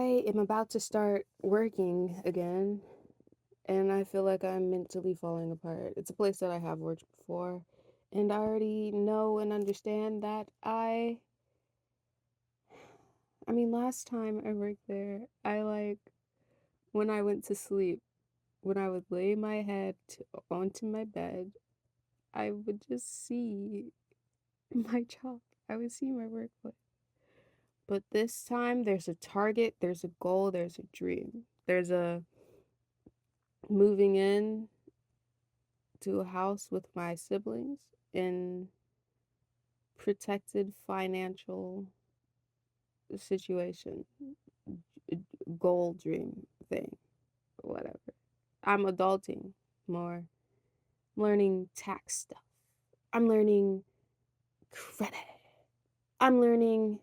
I am about to start working again, and I feel like I'm mentally falling apart. It's a place that I have worked before, and I already know and understand that last time I worked there, when I went to sleep, when I would lay my head onto my bed, I would just see my job. I would see my workplace. But this time, there's a target, there's a goal, there's a dream. There's a moving in to a house with my siblings in protected financial situation, goal, dream thing, whatever. I'm adulting more, learning tax stuff. I'm learning credit. I'm learning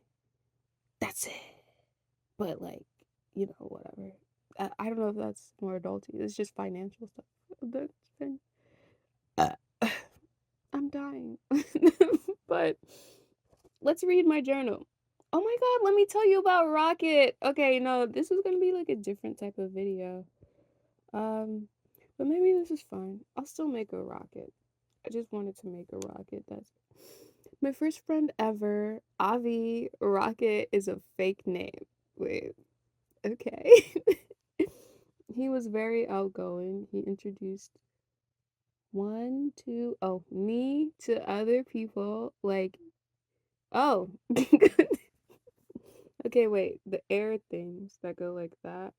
that's it. But whatever. I don't know if that's more adulty. It's just financial stuff. That's thing. Uh, I'm dying. But let's read my journal. Oh my god, let me tell you about Rocket. Okay, no, this is gonna be like a different type of video. Um, but maybe this is fine. I'll still make a rocket. I just wanted to make a rocket. That's my first friend ever. Avi. Rocket is a fake name. Wait, okay. He was very outgoing. He introduced me to other people. Oh. Okay, wait. The air things that go like that.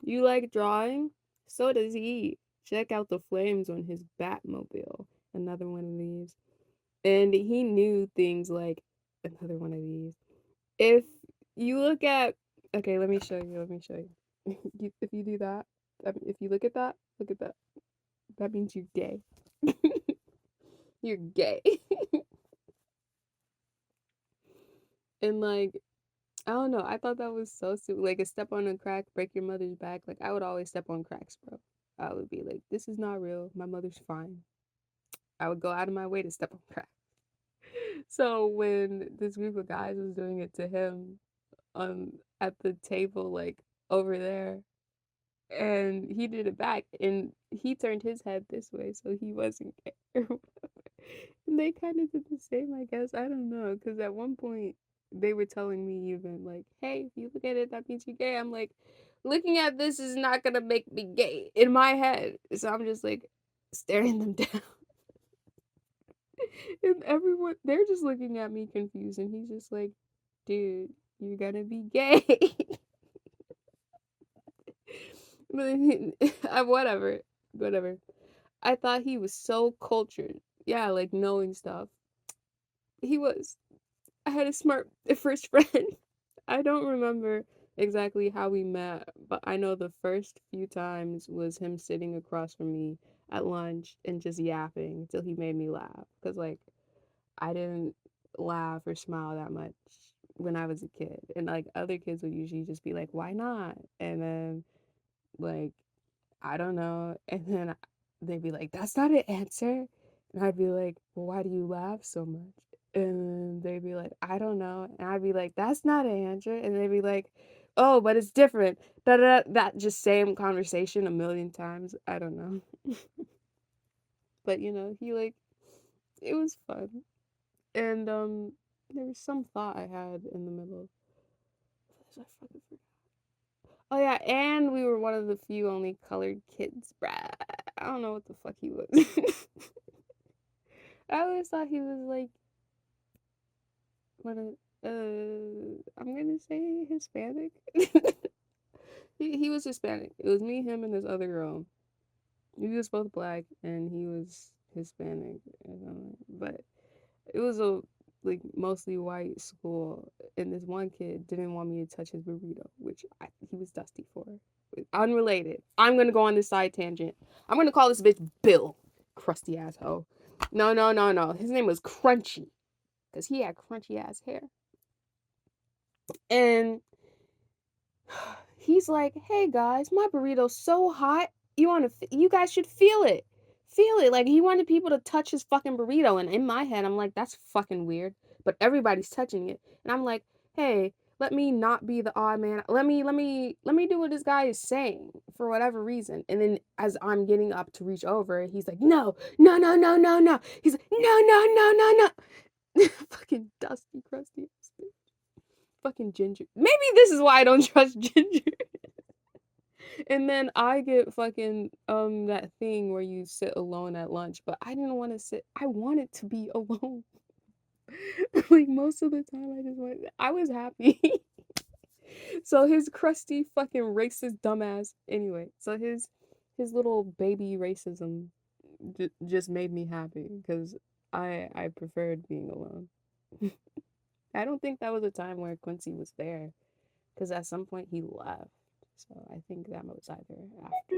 You like drawing? So does he. Check out the flames on his Batmobile. Another one of these. And he knew things like another one of these. If you look at, okay, let me show you. Let me show you. If you do that, if you look at that, look at that. That means you're gay. You're gay. And I don't know. I thought that was so stupid. Like a step on a crack, break your mother's back. Like I would always step on cracks, bro. I would be like, this is not real. My mother's fine. I would go out of my way to step on crack. So when this group of guys was doing it to him, at the table, like over there, and he did it back, and he turned his head this way, so he wasn't gay. And they kind of did the same, I guess. I don't know, because at one point they were telling me even like, "Hey, if you look at it, that means you're gay." I'm like, looking at this is not gonna make me gay in my head, so I'm just like staring them down. And everyone, they're just looking at me confused, and he's just like, dude, you're gonna be gay. But whatever. I thought he was so cultured. Yeah, like knowing stuff. He was. I had a smart first friend. I don't remember exactly how we met, but I know the first few times was him sitting across from me at lunch and just yapping until he made me laugh. Because, I didn't laugh or smile that much when I was a kid. And other kids would usually just be like, why not? And then like, I don't know. And then they'd be like, that's not an answer. And I'd be like, well, why do you laugh so much? And they'd be like, I don't know. And I'd be like, that's not an answer. And they'd be like, oh, but it's different. That just same conversation a million times. I don't know. But it was fun. And there was some thought I had in the middle. I fucking forgot. Oh yeah, and we were one of the few only colored kids, bruh. I don't know what the fuck he was. I always thought he was like one of I'm gonna say Hispanic. He was Hispanic. It was me, him, and this other girl. We was both black, and he was Hispanic. But it was a mostly white school, and this one kid didn't want me to touch his burrito, which he was dusty for. Unrelated. I'm gonna go on this side tangent. I'm gonna call this bitch Bill, crusty asshole. No. His name was Crunchy, cause he had crunchy ass hair, and he's like, "Hey guys, my burrito's so hot. You guys should feel it. Feel it." Like he wanted people to touch his fucking burrito, and in my head, I'm like, "That's fucking weird." But everybody's touching it, and I'm like, "Hey, let me not be the odd man. Let me do what this guy is saying for whatever reason. And then as I'm getting up to reach over, he's like, no, no, no, no, no, no. He's like, no, no, no, no, no. Fucking dusty, crusty, fucking Ginger. Maybe this is why I don't trust Ginger. And then I get fucking that thing where you sit alone at lunch, but I didn't want to sit. I wanted to be alone. Like most of the time I was happy. So his crusty fucking racist dumbass. Anyway, so his little baby racism just made me happy because I preferred being alone. I don't think that was a time where Quincy was there because at some point he left. So I think that was either after.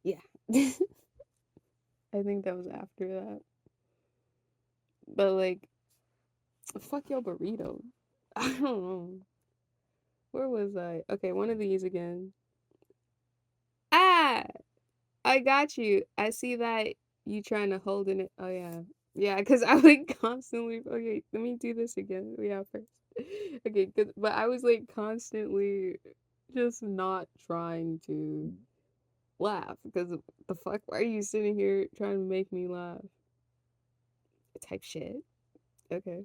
Yeah. I think that was after that. But like, fuck your burrito. I don't know. Where was I? Okay, one of these again. Ah! I got you. I see that you trying to hold in it. Oh yeah. Yeah, because I would constantly okay, let me do this again. Yeah, first. Okay, but I was like constantly just not trying to laugh because the fuck why are you sitting here trying to make me laugh? Type shit. Okay.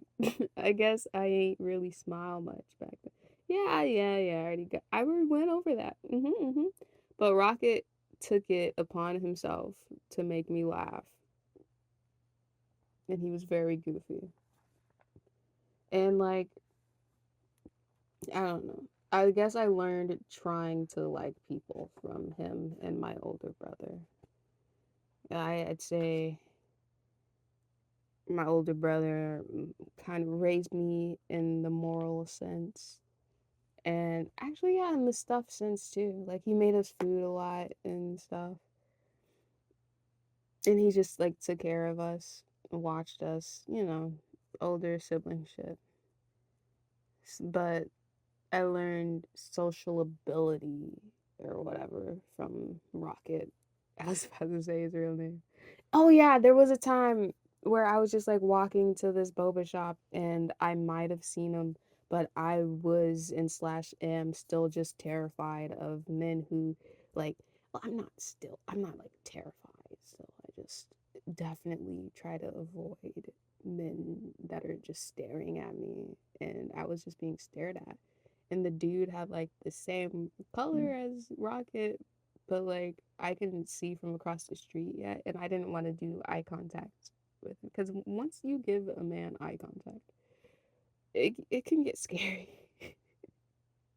I guess I ain't really smile much back then. Yeah, yeah, yeah. I already went over that. But Rocket took it upon himself to make me laugh, and he was very goofy. And like, I don't know. I guess I learned trying to like people from him and my older brother. I'd say my older brother kind of raised me in the moral sense. And actually, yeah, in the stuff sense too. Like he made us food a lot and stuff. And he just like took care of us, watched us, older sibling shit. But I learned social ability or whatever from Rocket. I was about to say his real name. Oh yeah, there was a time where I was just like walking to this boba shop and I might have seen him, but I was and slash am still just terrified of men who like well, I'm not like terrified, so I just definitely try to avoid men that are just staring at me and I was just being stared at. And the dude had like the same color as Rocket, but like I couldn't see from across the street yet, and I didn't want to do eye contact with him because once you give a man eye contact, it can get scary.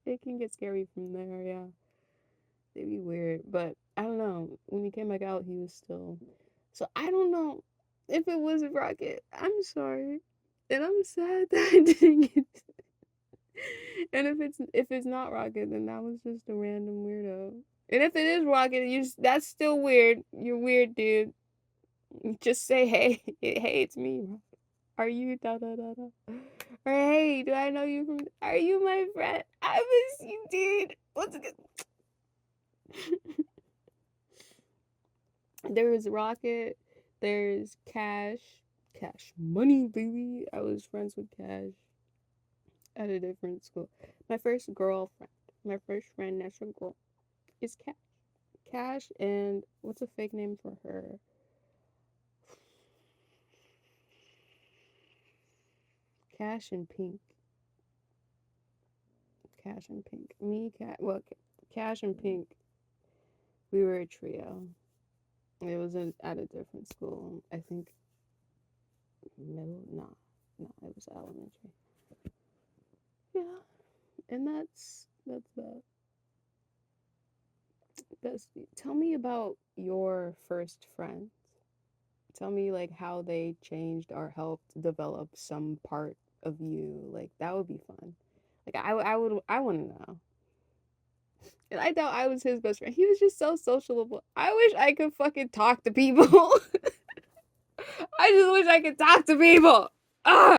It can get scary from there, yeah. It'd be weird, but I don't know. When he came back out, he was still. So I don't know if it was Rocket. I'm sorry, and I'm sad that I didn't get. And if it's not Rocket, then that was just a random weirdo. And if it is Rocket, that's still weird. You're weird, dude. Just say hey, hey, it's me. Are you da da da da? Or hey, do I know you from? Are you my friend? I miss you, dude. What's good? There's Rocket. There's Cash. Cash money, baby. I was friends with Cash at a different school. My first girlfriend. My first friend that's a girl is Cash. Cash and what's a fake name for her? Cash and Pink. Cash and Pink. Cash and Pink. We were a trio. It was at a different school. I think middle. No, it was elementary. Yeah, and that's that. That's. Tell me about your first friend. Tell me like how they changed or helped develop some part of you. Like that would be fun. Like I want to know. And I doubt I was his best friend. He was just so sociable. I wish I could fucking talk to people. I just wish I could talk to people. Ah!